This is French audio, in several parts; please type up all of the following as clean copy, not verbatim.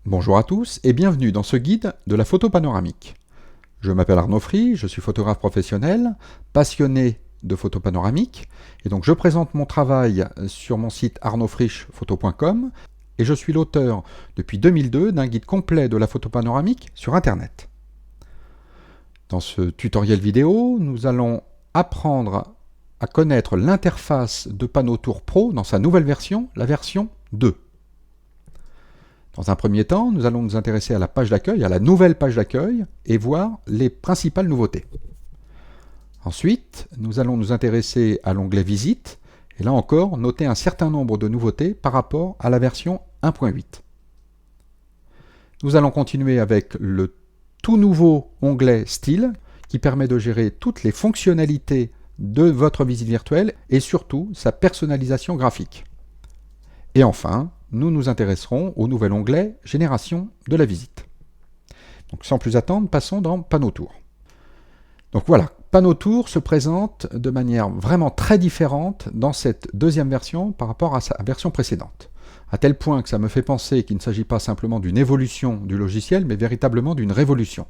Bonjour à tous et bienvenue dans ce guide de la photo panoramique. Je m'appelle Arnaud Fry, je suis photographe professionnel, passionné de photo panoramique, et donc je présente mon travail sur mon site arnaudfrischphoto.com et je suis l'auteur depuis 2002 d'un guide complet de la photo panoramique sur Internet. Dans ce tutoriel vidéo, nous allons apprendre à connaître l'interface de Panotour Pro dans sa nouvelle version, la version 2. Dans un premier temps, nous allons nous intéresser à la page d'accueil, à la nouvelle page d'accueil, et voir les principales nouveautés. Ensuite, nous allons nous intéresser à l'onglet Visite, et là encore, noter un certain nombre de nouveautés par rapport à la version 1.8. Nous allons continuer avec le tout nouveau onglet Style, qui permet de gérer toutes les fonctionnalités de votre visite virtuelle, et surtout sa personnalisation graphique. Et enfin, nous nous intéresserons au nouvel onglet Génération de la visite. Donc sans plus attendre, passons dans Panotour. Donc voilà, Panotour se présente de manière vraiment très différente dans cette deuxième version par rapport à sa version précédente. À tel point que ça me fait penser qu'il ne s'agit pas simplement d'une évolution du logiciel, mais véritablement d'une révolution.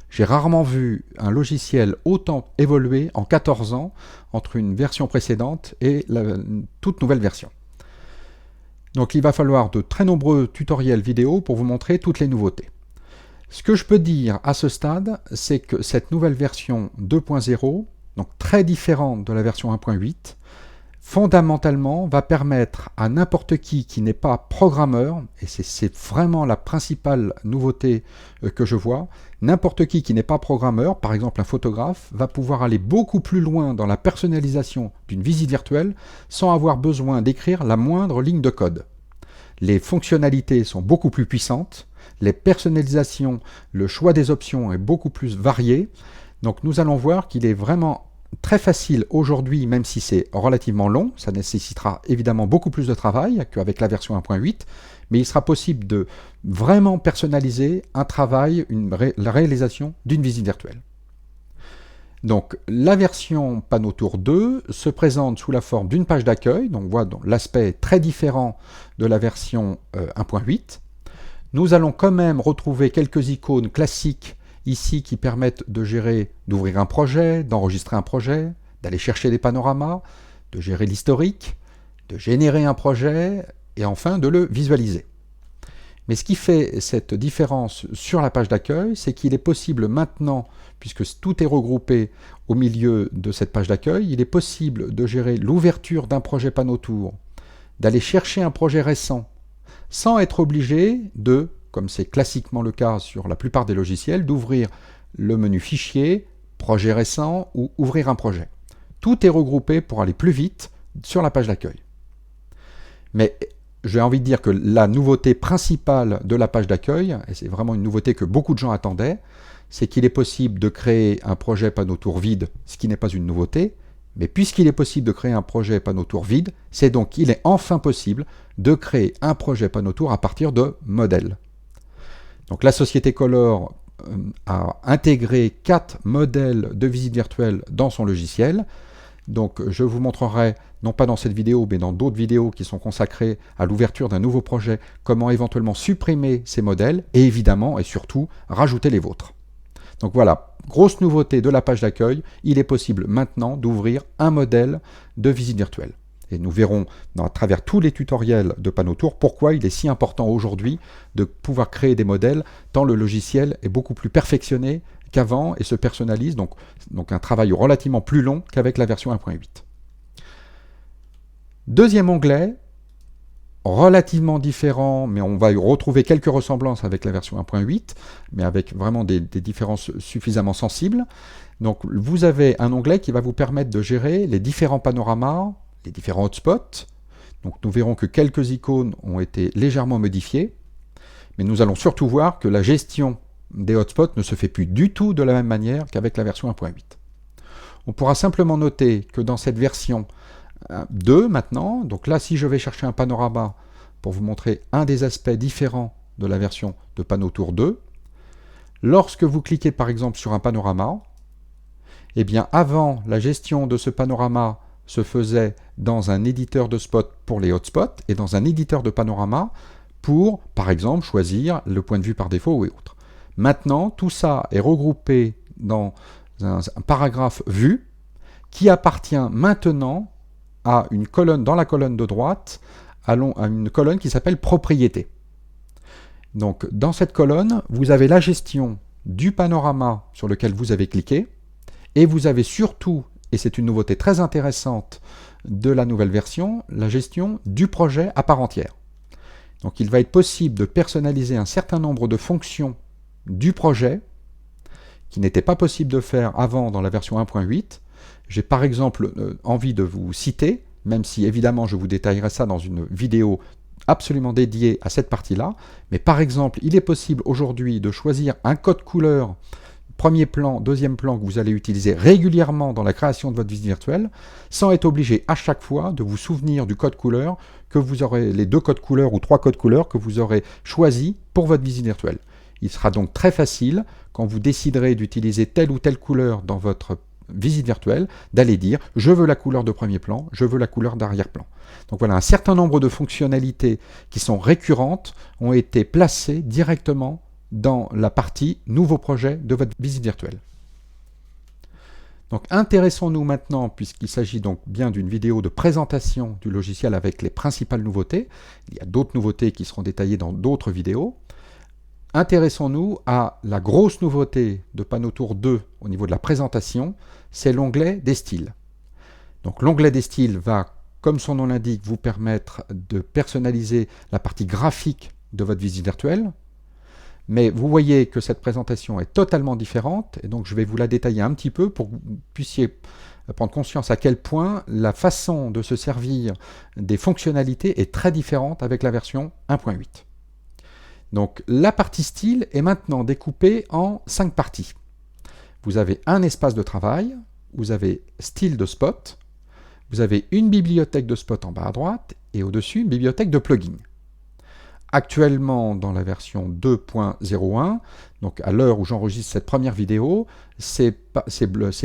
J'ai rarement vu un logiciel autant évoluer en 14 ans entre une version précédente et une toute nouvelle version. Donc il va falloir de très nombreux tutoriels vidéo pour vous montrer toutes les nouveautés. Ce que je peux dire à ce stade, c'est que cette nouvelle version 2.0, donc très différente de la version 1.8, fondamentalement va permettre à n'importe qui n'est pas programmeur, et c'est vraiment la principale nouveauté que je vois, n'importe qui n'est pas programmeur, par exemple un photographe, va pouvoir aller beaucoup plus loin dans la personnalisation d'une visite virtuelle sans avoir besoin d'écrire la moindre ligne de code. Les fonctionnalités sont beaucoup plus puissantes, les personnalisations, le choix des options est beaucoup plus varié, donc nous allons voir qu'il est vraiment très facile aujourd'hui, même si c'est relativement long, ça nécessitera évidemment beaucoup plus de travail qu'avec la version 1.8, mais il sera possible de vraiment personnaliser un travail, la réalisation d'une visite virtuelle. Donc la version Panotour 2 se présente sous la forme d'une page d'accueil, donc voilà l'aspect très différent de la version 1.8. Nous allons quand même retrouver quelques icônes classiques ici qui permettent de gérer, d'ouvrir un projet, d'enregistrer un projet, d'aller chercher des panoramas, de gérer l'historique, de générer un projet et enfin de le visualiser. Mais ce qui fait cette différence sur la page d'accueil, c'est qu'il est possible maintenant, puisque tout est regroupé au milieu de cette page d'accueil, il est possible de gérer l'ouverture d'un projet Panotour, d'aller chercher un projet récent, sans être obligé de, comme c'est classiquement le cas sur la plupart des logiciels, d'ouvrir le menu Fichier, Projet récent ou Ouvrir un projet. Tout est regroupé pour aller plus vite sur la page d'accueil. Mais j'ai envie de dire que la nouveauté principale de la page d'accueil, et c'est vraiment une nouveauté que beaucoup de gens attendaient, c'est qu'il est possible de créer un projet Panotour vide, ce qui n'est pas une nouveauté, mais puisqu'il est possible de créer un projet Panotour vide, c'est donc qu'il est enfin possible de créer un projet Panotour à partir de modèles. Donc la société Color a intégré 4 modèles de visite virtuelle dans son logiciel. Donc je vous montrerai, non pas dans cette vidéo, mais dans d'autres vidéos qui sont consacrées à l'ouverture d'un nouveau projet, comment éventuellement supprimer ces modèles et évidemment et surtout rajouter les vôtres. Donc voilà, grosse nouveauté de la page d'accueil, il est possible maintenant d'ouvrir un modèle de visite virtuelle. Et nous verrons à travers tous les tutoriels de Panotour pourquoi il est si important aujourd'hui de pouvoir créer des modèles, tant le logiciel est beaucoup plus perfectionné qu'avant et se personnalise, donc un travail relativement plus long qu'avec la version 1.8. Deuxième onglet, relativement différent, mais on va y retrouver quelques ressemblances avec la version 1.8, mais avec vraiment des différences suffisamment sensibles. Donc vous avez un onglet qui va vous permettre de gérer les différents panoramas, les différents hotspots. Donc nous verrons que quelques icônes ont été légèrement modifiées, mais nous allons surtout voir que la gestion des hotspots ne se fait plus du tout de la même manière qu'avec la version 1.8. On pourra simplement noter que dans cette version 2 maintenant, donc là si je vais chercher un panorama pour vous montrer un des aspects différents de la version de Panotour 2, lorsque vous cliquez par exemple sur un panorama, eh bien avant la gestion de ce panorama se faisait dans un éditeur de spot pour les hotspots et dans un éditeur de panorama pour, par exemple, choisir le point de vue par défaut ou autre. Maintenant, tout ça est regroupé dans un paragraphe vue qui appartient maintenant à une colonne, dans la colonne de droite, à une colonne qui s'appelle propriété. Donc, dans cette colonne, vous avez la gestion du panorama sur lequel vous avez cliqué, et vous avez surtout, et c'est une nouveauté très intéressante de la nouvelle version, la gestion du projet à part entière. Donc il va être possible de personnaliser un certain nombre de fonctions du projet qui n'était pas possible de faire avant dans la version 1.8. J'ai par exemple envie de vous citer, même si évidemment je vous détaillerai ça dans une vidéo absolument dédiée à cette partie-là, mais par exemple il est possible aujourd'hui de choisir un code couleur premier plan, deuxième plan que vous allez utiliser régulièrement dans la création de votre visite virtuelle, sans être obligé à chaque fois de vous souvenir du code couleur que vous aurez, les 2 codes couleurs ou 3 codes couleurs que vous aurez choisis pour votre visite virtuelle. Il sera donc très facile, quand vous déciderez d'utiliser telle ou telle couleur dans votre visite virtuelle, d'aller dire « je veux la couleur de premier plan, je veux la couleur d'arrière-plan ». Donc voilà, un certain nombre de fonctionnalités qui sont récurrentes ont été placées directement dans la partie « Nouveau projet » de votre visite virtuelle. Donc intéressons-nous maintenant, puisqu'il s'agit donc bien d'une vidéo de présentation du logiciel avec les principales nouveautés. Il y a d'autres nouveautés qui seront détaillées dans d'autres vidéos. Intéressons-nous à la grosse nouveauté de Panotour 2 au niveau de la présentation, c'est l'onglet des styles. Donc l'onglet des styles va, comme son nom l'indique, vous permettre de personnaliser la partie graphique de votre visite virtuelle. Mais vous voyez que cette présentation est totalement différente, et donc je vais vous la détailler un petit peu pour que vous puissiez prendre conscience à quel point la façon de se servir des fonctionnalités est très différente avec la version 1.8. Donc la partie style est maintenant découpée en 5 parties. Vous avez un espace de travail, vous avez style de spot, vous avez une bibliothèque de spot en bas à droite, et au-dessus une bibliothèque de plugins. Actuellement, dans la version 2.01, donc à l'heure où j'enregistre cette première vidéo, ces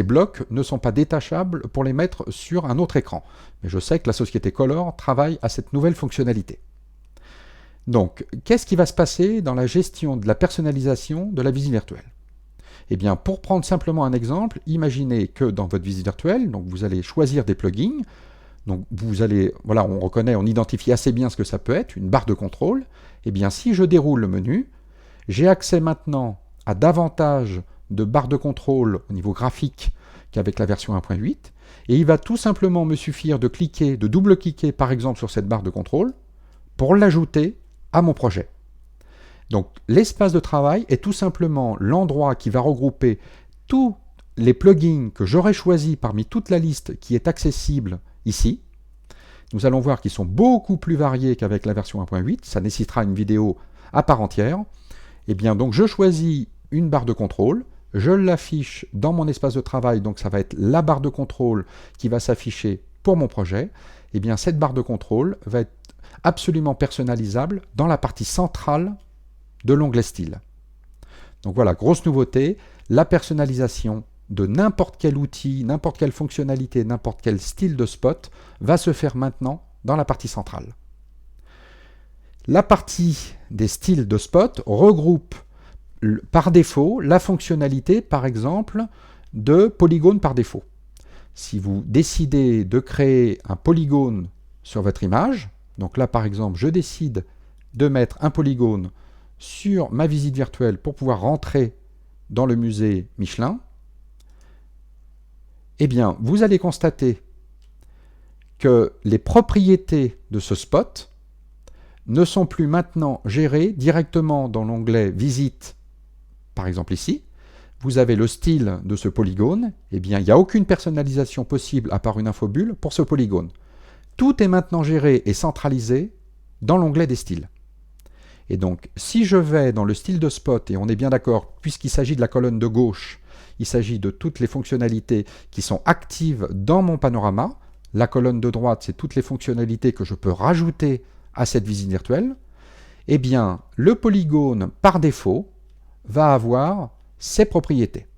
blocs ne sont pas détachables pour les mettre sur un autre écran. Mais je sais que la société Color travaille à cette nouvelle fonctionnalité. Donc, qu'est-ce qui va se passer dans la gestion de la personnalisation de la visite virtuelle? Eh bien, pour prendre simplement un exemple, imaginez que dans votre visite virtuelle, donc vous allez choisir des plugins. Donc vous allez, voilà, on reconnaît, on identifie assez bien ce que ça peut être, une barre de contrôle. Eh bien, si je déroule le menu, j'ai accès maintenant à davantage de barres de contrôle au niveau graphique qu'avec la version 1.8. Et il va tout simplement me suffire de cliquer, de double-cliquer par exemple sur cette barre de contrôle pour l'ajouter à mon projet. Donc l'espace de travail est tout simplement l'endroit qui va regrouper tous les plugins que j'aurais choisis parmi toute la liste qui est accessible ici. Nous allons voir qu'ils sont beaucoup plus variés qu'avec la version 1.8, ça nécessitera une vidéo à part entière. Et bien donc je choisis une barre de contrôle, je l'affiche dans mon espace de travail, donc ça va être la barre de contrôle qui va s'afficher pour mon projet. Et bien cette barre de contrôle va être absolument personnalisable dans la partie centrale de l'onglet style. Donc voilà, grosse nouveauté, la personnalisation de n'importe quel outil, n'importe quelle fonctionnalité, n'importe quel style de spot va se faire maintenant dans la partie centrale. La partie des styles de spot regroupe par défaut la fonctionnalité, par exemple, de polygone par défaut. Si vous décidez de créer un polygone sur votre image, donc là par exemple je décide de mettre un polygone sur ma visite virtuelle pour pouvoir rentrer dans le musée Michelin, eh bien, vous allez constater que les propriétés de ce spot ne sont plus maintenant gérées directement dans l'onglet Visite, par exemple ici. Vous avez le style de ce polygone, eh bien, il n'y a aucune personnalisation possible à part une infobulle pour ce polygone. Tout est maintenant géré et centralisé dans l'onglet des styles. Et donc, si je vais dans le style de spot, et on est bien d'accord, puisqu'il s'agit de la colonne de gauche, il s'agit de toutes les fonctionnalités qui sont actives dans mon panorama. La colonne de droite, c'est toutes les fonctionnalités que je peux rajouter à cette visite virtuelle. Eh bien, le polygone, par défaut, va avoir ses propriétés.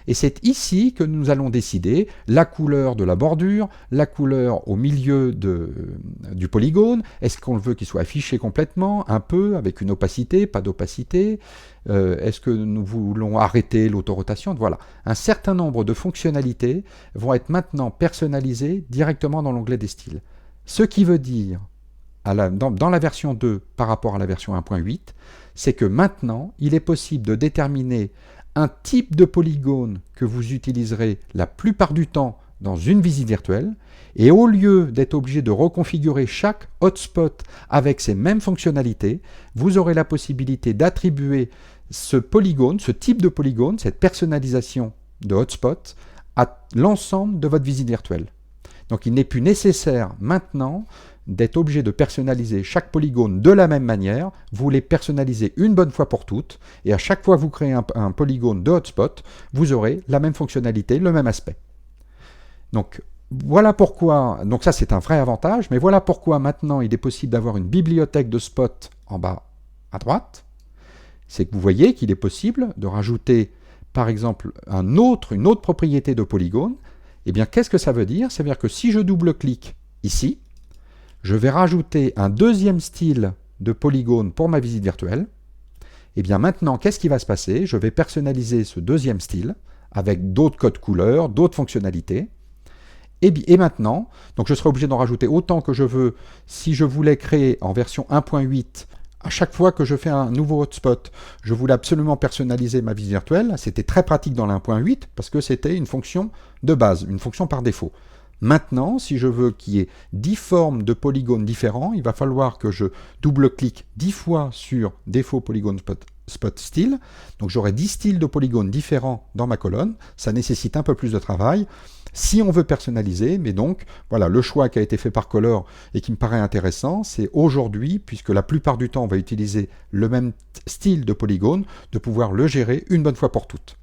Et c'est ici que nous allons décider la couleur de la bordure, la couleur au milieu du polygone. Est-ce qu'on veut qu'il soit affiché complètement, un peu, avec une opacité, pas d'opacité? Est-ce que nous voulons arrêter l'autorotation? Voilà. Un certain nombre de fonctionnalités vont être maintenant personnalisées directement dans l'onglet des styles. Ce qui veut dire, dans la version 2 par rapport à la version 1.8, c'est que maintenant, il est possible de déterminer un type de polygone que vous utiliserez la plupart du temps dans une visite virtuelle, et au lieu d'être obligé de reconfigurer chaque hotspot avec ces mêmes fonctionnalités, vous aurez la possibilité d'attribuer ce polygone, ce type de polygone, cette personnalisation de hotspot à l'ensemble de votre visite virtuelle. Donc il n'est plus nécessaire maintenant d'être obligé de personnaliser chaque polygone de la même manière. Vous les personnalisez une bonne fois pour toutes, et à chaque fois que vous créez un polygone de hotspot, vous aurez la même fonctionnalité, le même aspect. Donc voilà pourquoi, donc ça c'est un vrai avantage, mais voilà pourquoi maintenant il est possible d'avoir une bibliothèque de spots en bas à droite. C'est que vous voyez qu'il est possible de rajouter par exemple une autre propriété de polygone. Eh bien qu'est-ce que ça veut dire? Ça veut dire que si je double-clique ici, je vais rajouter un deuxième style de polygone pour ma visite virtuelle. Et bien maintenant, qu'est-ce qui va se passer? Je vais personnaliser ce deuxième style avec d'autres codes couleurs, d'autres fonctionnalités. Et maintenant, donc je serai obligé d'en rajouter autant que je veux. Si je voulais créer en version 1.8, à chaque fois que je fais un nouveau hotspot, je voulais absolument personnaliser ma visite virtuelle. C'était très pratique dans l'1.8 parce que c'était une fonction de base, une fonction par défaut. Maintenant, si je veux qu'il y ait 10 formes de polygones différents, il va falloir que je double-clique 10 fois sur défaut polygone spot style. Donc j'aurai 10 styles de polygones différents dans ma colonne. Ça nécessite un peu plus de travail si on veut personnaliser. Mais donc, voilà, le choix qui a été fait par Color et qui me paraît intéressant, c'est aujourd'hui, puisque la plupart du temps on va utiliser le même style de polygone, de pouvoir le gérer une bonne fois pour toutes.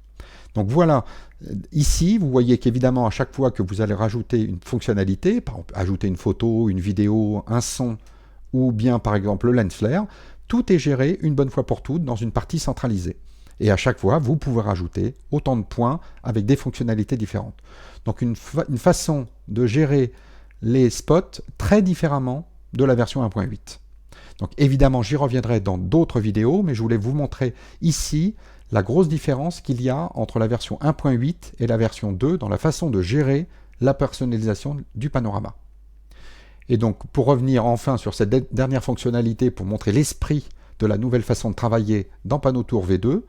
Donc voilà, ici, vous voyez qu'évidemment, à chaque fois que vous allez rajouter une fonctionnalité, par exemple, ajouter une photo, une vidéo, un son, ou bien par exemple le lens flare, tout est géré une bonne fois pour toutes dans une partie centralisée. Et à chaque fois, vous pouvez rajouter autant de points avec des fonctionnalités différentes. Donc une façon de gérer les spots très différemment de la version 1.8. Donc évidemment, j'y reviendrai dans d'autres vidéos, mais je voulais vous montrer ici la grosse différence qu'il y a entre la version 1.8 et la version 2 dans la façon de gérer la personnalisation du panorama. Et donc, pour revenir enfin sur cette dernière fonctionnalité, pour montrer l'esprit de la nouvelle façon de travailler dans PanoTour V2,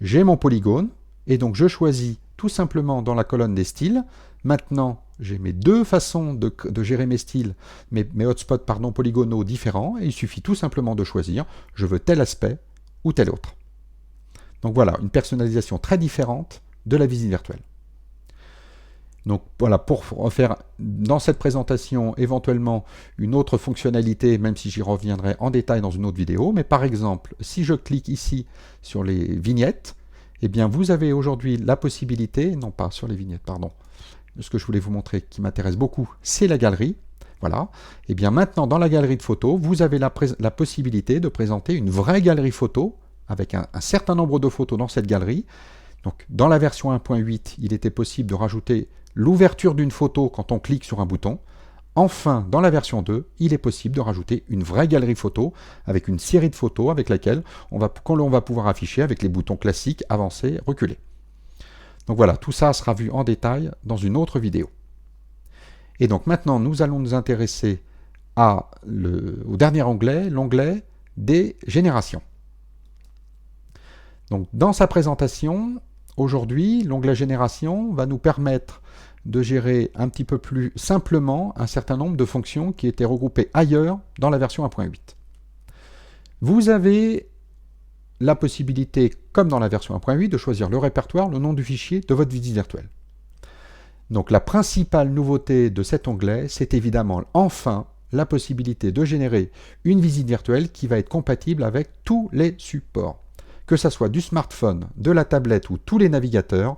j'ai mon polygone, et donc je choisis tout simplement dans la colonne des styles. Maintenant, j'ai mes deux façons de gérer mes styles, mes hotspots polygonaux différents, et il suffit tout simplement de choisir, je veux tel aspect ou tel autre. Donc voilà, une personnalisation très différente de la visite virtuelle. Donc voilà, pour faire dans cette présentation éventuellement une autre fonctionnalité, même si j'y reviendrai en détail dans une autre vidéo, mais par exemple, si je clique ici sur les vignettes, eh bien vous avez aujourd'hui la possibilité, non pas sur les vignettes, pardon, ce que je voulais vous montrer qui m'intéresse beaucoup, c'est la galerie. Voilà, et bien maintenant dans la galerie de photos, vous avez la possibilité de présenter une vraie galerie photo avec un certain nombre de photos dans cette galerie. Donc, dans la version 1.8, il était possible de rajouter l'ouverture d'une photo quand on clique sur un bouton. Enfin, dans la version 2, il est possible de rajouter une vraie galerie photo avec une série de photos avec laquelle on va pouvoir afficher avec les boutons classiques avancer, reculer. Donc voilà, tout ça sera vu en détail dans une autre vidéo. Et donc maintenant, nous allons nous intéresser au dernier onglet, l'onglet des générations. Donc, dans sa présentation, aujourd'hui, l'onglet Génération va nous permettre de gérer un petit peu plus simplement un certain nombre de fonctions qui étaient regroupées ailleurs dans la version 1.8. Vous avez la possibilité, comme dans la version 1.8, de choisir le répertoire, le nom du fichier de votre visite virtuelle. Donc, la principale nouveauté de cet onglet, c'est évidemment enfin la possibilité de générer une visite virtuelle qui va être compatible avec tous les supports. Que ce soit du smartphone, de la tablette ou tous les navigateurs,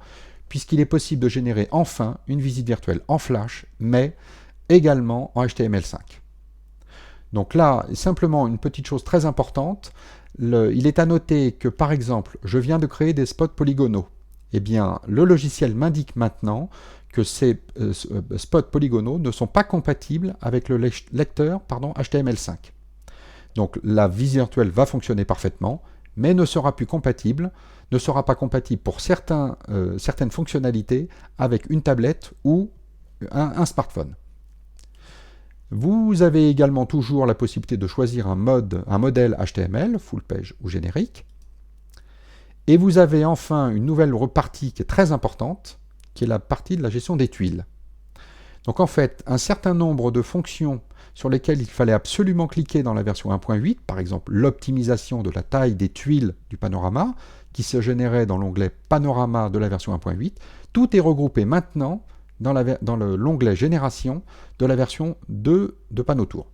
puisqu'il est possible de générer enfin une visite virtuelle en Flash, mais également en HTML5. Donc là, simplement une petite chose très importante, il est à noter que par exemple, je viens de créer des spots polygonaux. Eh bien, le logiciel m'indique maintenant que ces spots polygonaux ne sont pas compatibles avec le lecteur HTML5. Donc la visite virtuelle va fonctionner parfaitement, mais ne sera pas compatible pour certaines fonctionnalités avec une tablette ou un smartphone. Vous avez également toujours la possibilité de choisir un modèle HTML, full page ou générique. Et vous avez enfin une nouvelle partie qui est très importante, qui est la partie de la gestion des tuiles. Donc en fait, un certain nombre de fonctions sur lesquelles il fallait absolument cliquer dans la version 1.8, par exemple l'optimisation de la taille des tuiles du panorama, qui se générait dans l'onglet Panorama de la version 1.8, tout est regroupé maintenant dans l'onglet Génération de la version 2 de Panotour.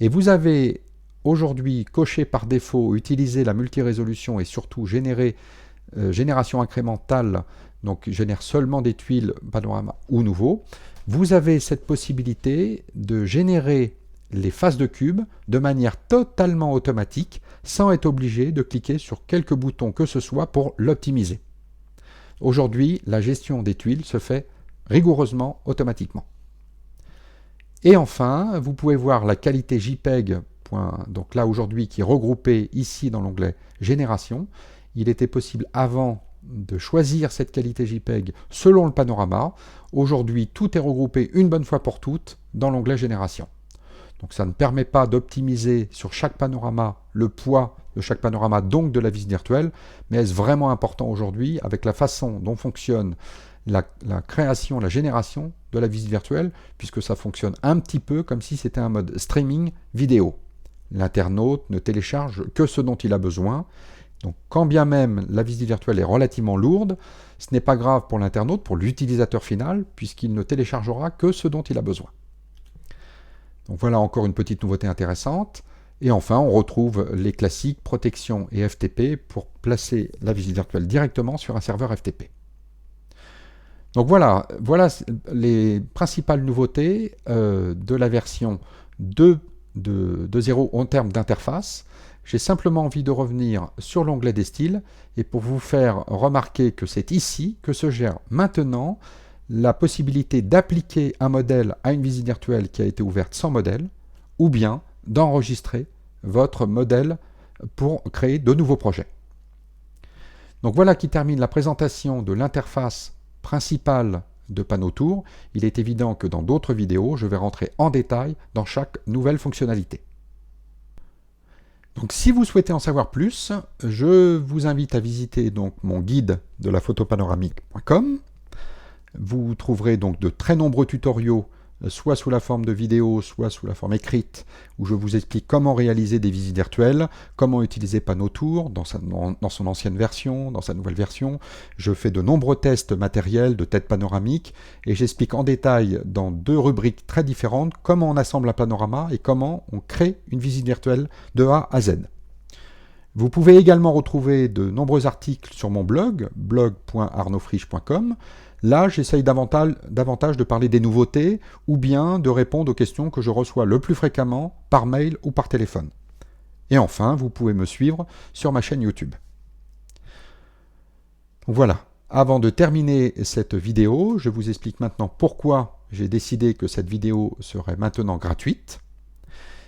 Et vous avez aujourd'hui coché par défaut utiliser la multirésolution et surtout génération incrémentale, donc génère seulement des tuiles panorama ou nouveau. Vous avez cette possibilité de générer les faces de cube de manière totalement automatique sans être obligé de cliquer sur quelques boutons que ce soit pour l'optimiser. Aujourd'hui, la gestion des tuiles se fait rigoureusement automatiquement. Et enfin, vous pouvez voir la qualité JPEG, donc là aujourd'hui qui est regroupée ici dans l'onglet Génération. Il était possible avant de choisir cette qualité JPEG selon le panorama. Aujourd'hui, tout est regroupé une bonne fois pour toutes dans l'onglet Génération. Donc ça ne permet pas d'optimiser sur chaque panorama le poids de chaque panorama, donc de la visite virtuelle, mais est-ce vraiment important aujourd'hui avec la façon dont fonctionne la création, la génération de la visite virtuelle, puisque ça fonctionne un petit peu comme si c'était un mode streaming vidéo. L'internaute ne télécharge que ce dont il a besoin. Donc quand bien même la visite virtuelle est relativement lourde, ce n'est pas grave pour l'internaute, pour l'utilisateur final, puisqu'il ne téléchargera que ce dont il a besoin. Donc voilà encore une petite nouveauté intéressante. Et enfin, on retrouve les classiques protection et FTP pour placer la visite virtuelle directement sur un serveur FTP. Donc voilà les principales nouveautés de la version 2.0 en termes d'interface. J'ai simplement envie de revenir sur l'onglet des styles et pour vous faire remarquer que c'est ici que se gère maintenant la possibilité d'appliquer un modèle à une visite virtuelle qui a été ouverte sans modèle ou bien d'enregistrer votre modèle pour créer de nouveaux projets. Donc voilà qui termine la présentation de l'interface principale de Panotour. Il est évident que dans d'autres vidéos, je vais rentrer en détail dans chaque nouvelle fonctionnalité. Donc si vous souhaitez en savoir plus, je vous invite à visiter donc mon guide de la photopanoramique.com. Vous trouverez donc de très nombreux tutoriaux, soit sous la forme de vidéos, soit sous la forme écrite, où je vous explique comment réaliser des visites virtuelles, comment utiliser Panotour dans son ancienne version, dans sa nouvelle version. Je fais de nombreux tests matériels de tête panoramique et j'explique en détail dans 2 rubriques très différentes comment on assemble un panorama et comment on crée une visite virtuelle de A à Z. Vous pouvez également retrouver de nombreux articles sur mon blog, blog.arnaudfriche.com. Là, j'essaye davantage de parler des nouveautés ou bien de répondre aux questions que je reçois le plus fréquemment par mail ou par téléphone. Et enfin, vous pouvez me suivre sur ma chaîne YouTube. Voilà, avant de terminer cette vidéo, je vous explique maintenant pourquoi j'ai décidé que cette vidéo serait maintenant gratuite.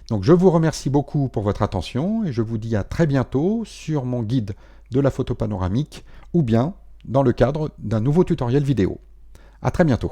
Donc je vous remercie beaucoup pour votre attention et je vous dis à très bientôt sur mon guide de la photo panoramique ou bien dans le cadre d'un nouveau tutoriel vidéo. À très bientôt.